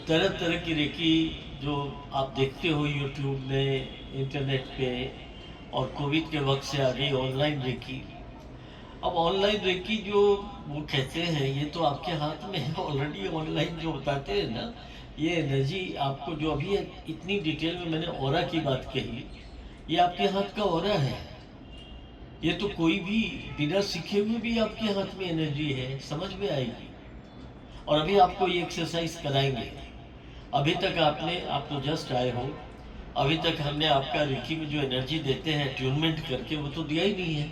तरह तरह की रेकी जो आप देखते हो यूट्यूब में, इंटरनेट पे, और कोविड के वक्त से आ गई ऑनलाइन रेकी। अब ऑनलाइन रेकी जो वो कहते हैं, ये तो आपके हाथ में है ऑलरेडी। ऑनलाइन जो बताते हैं ना, ये एनर्जी आपको जो अभी इतनी डिटेल में मैंने ऑरा की बात कही, ये आपके हाथ का ऑरा है। ये तो कोई भी बिना सीखे हुए भी आपके हाथ में एनर्जी है, समझ में आएगी। और अभी आपको ये एक्सरसाइज कराएंगे। अभी तक आप तो जस्ट आए हो, अभी तक हमने आपका रेकी में जो एनर्जी देते हैं ट्यूनमेंट करके, वो तो दिया ही नहीं है।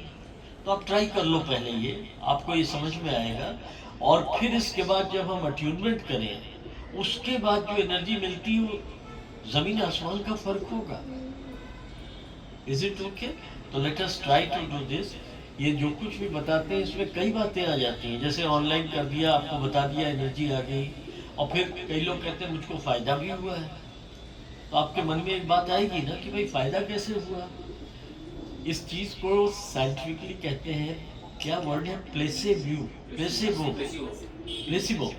तो आप ट्राई कर लो पहले, ये आपको ये समझ में आएगा। और फिर इसके बाद जब हम अट्यूनमेंट करें, उसके बाद जो एनर्जी मिलती है वो जमीन आसमान का फर्क होगा। Is it okay? तो let us try to do this. ये जो कुछ भी बताते हैं इसमें कई बातें आ जाती हैं, जैसे ऑनलाइन कर दिया, आपको बता दिया, एनर्जी आ गई। और फिर कई लोग कहते हैं मुझको फायदा भी हुआ है। तो आपके मन में एक बात आएगी ना कि भाई फायदा कैसे हुआ। इस चीज को साइंटिफिकली कहते हैं, क्या वर्ड है, प्लेसेबो। Placebo, placebo.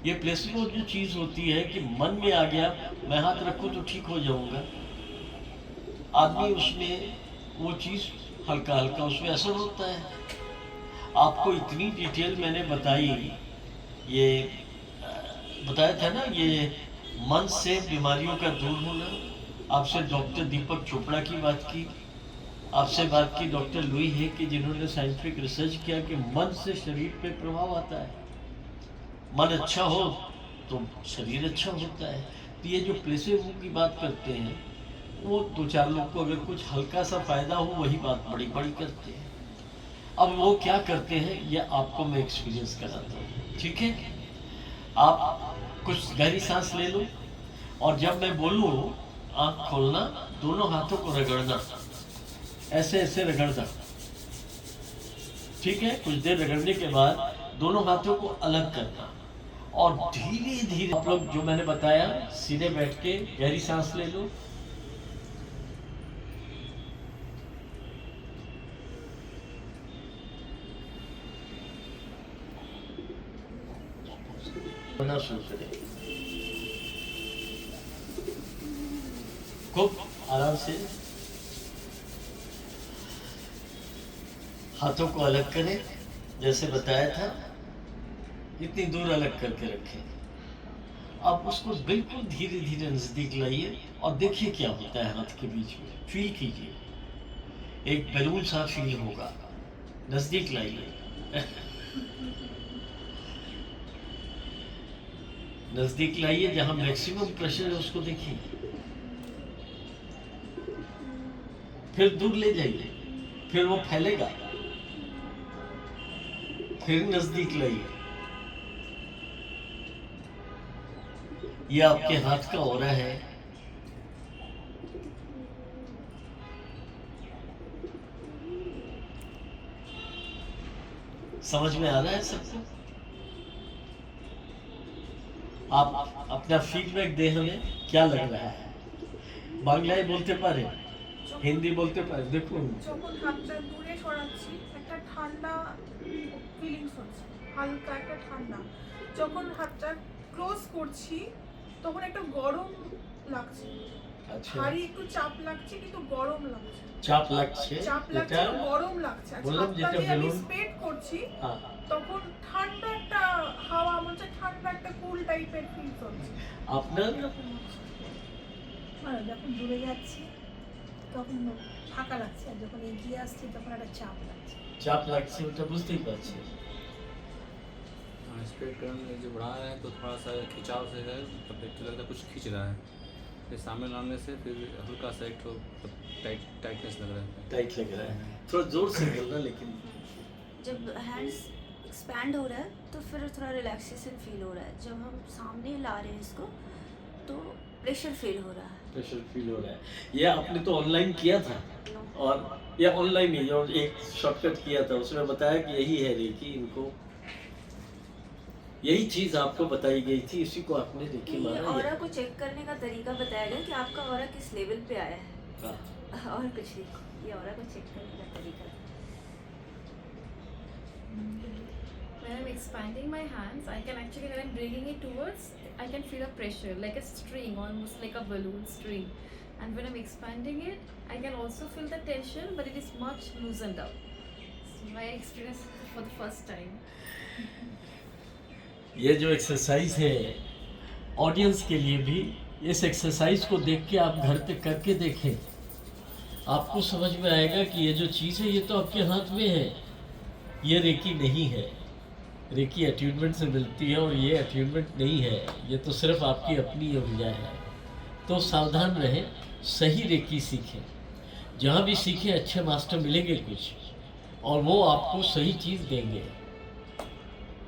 ये प्लेसिबो जो चीज होती है कि मन में आ गया, मैं हाथ रखूं तो ठीक हो जाऊंगा, आदमी उसमें वो चीज हल्का हल्का उसमें असर होता है। आपको इतनी डिटेल मैंने बताई, ये बताया था ना, ये मन से बीमारियों का दूर होना। आपसे डॉक्टर दीपक चोपड़ा की बात की, आपसे बात की डॉक्टर लुई है कि जिन्होंने साइंटिफिक रिसर्च किया कि मन से शरीर पे प्रभाव आता है। मन अच्छा हो तो शरीर अच्छा होता है। तो ये जो प्लेसेबो की बात करते हैं, वो दो चार लोग को अगर कुछ हल्का सा फायदा हो, वही बात बड़ी बड़ी करते हैं। अब वो क्या करते हैं ये आपको मैं एक्सपीरियंस कराता हूँ, ठीक है? आप कुछ गहरी सांस ले लो, और जब मैं बोलूँ आंख खोलना, दोनों हाथों को रगड़ना, ऐसे ऐसे रगड़ना, ठीक है? कुछ देर रगड़ने के बाद दोनों हाथों को अलग करना, और धीरे धीरे आप लोग जो मैंने बताया, सीधे बैठ के गहरी सांस ले लो, शुरू करें। खूब आराम से हाथों को अलग करें, जैसे बताया था, इतनी दूर अलग करके रखें। अब उसको बिल्कुल धीरे धीरे नजदीक लाइए और देखिए क्या होता है हाथ के बीच में, फील कीजिए। एक बैलून सा फील होगा, नजदीक लाइए नजदीक लाइए, जहां मैक्सिमम प्रेशर है उसको देखिए, फिर दूर ले जाइए, फिर वो फैलेगा, फिर नजदीक लाइए। ये आपके हाथ का ऑरा है। समझ में आ रहा है सबको? आप अपना फीडबैक दे, हमें क्या लग रहा है। বাংলায় বলতে পারে, হিন্দি বলতে পারে, দেখুন। যখন হাতটা দূরে সরাচ্ছি একটা ঠান্ডা ফিলিংস হচ্ছে, হালকা একটা ঠান্ডা। যখন হাতটা ক্লোজ করছি তখন একটা গরম লাগছে, আচ্ছা, ভারী একটু চাপ লাগছে কিন্তু গরম লাগছে। চাপ লাগছে, চাপ লাগছে এটা এবং গরম লাগছে। আর বললাম হাতটা যেটা দিয়ে আমি বেলুন। স্প্রেড করছি হ্যাঁ, তখন ঠান্ডা একটা হাওয়া, মনে হচ্ছে ঠান্ডা একটা কুল টাইপের ফিল হচ্ছে। আপনার এরকম হচ্ছে। আর যখন দূরে যাচ্ছি তখন ফাঁকা লাগছে, আর যখন এগিয়ে আসছি তখন একটা চাপ লাগছে। চাপ লাগছে, ওটা বুঝতেই পারছি। स्प्रेड करने में जो बढ़ा रहे हैं तो थोड़ा सा खिंचाव से है, तब तो लगता है कुछ खींच रहा है। फिर सामने लाने से फिर हल्का सा एक तो टाइटनेस लग रहा है। टाइट लग रहा है, थोड़ा जोर से बोलना। लेकिन जब हैंड्स एक्सपैंड हो रहा है तो फिर थोड़ा रिलैक्सेशन फील हो रहा है। जब हम सामने ला रहे हैं इसको तो प्रेशर फील हो रहा है। प्रेशर फील हो रहा है। ये आपने तो ऑनलाइन किया था, और ये ऑनलाइन ही और एक शॉर्टकट किया था, उसमें बताया कि यही है रेकी, इनको यही चीज आपको बताई गई थी, इसी को आपने देखी ये माना। ऑरा को चेक करने का तरीका बताया गया कि आपका ऑरा किस लेवल पे आया है, हाँ। और कुछ नहीं। ये ऑरा को चेक करने का तरीका है। When I'm expanding my hands, I can actually, when I'm bringing it towards, I can feel a pressure, like a string, almost like a balloon string. And when I'm expanding it, I can also feel the tension, but it is much loosened up. So my experience for the first time. ये जो exercise है audience के लिए भी, इस exercise को देख के आप घर पे करके देखें, आपको समझ में आएगा कि ये जो चीज़ है ये तो आपके हाथ में है, ये रेकी नहीं है। रेकी अट्यूनमेंट से मिलती है और ये अट्यूनमेंट नहीं है, ये तो सिर्फ आपकी अपनी ऊर्जा है। तो सावधान रहें, सही रेकी सीखें। जहाँ भी सीखें अच्छे मास्टर मिलेंगे कुछ, और वो आपको सही चीज़ देंगे।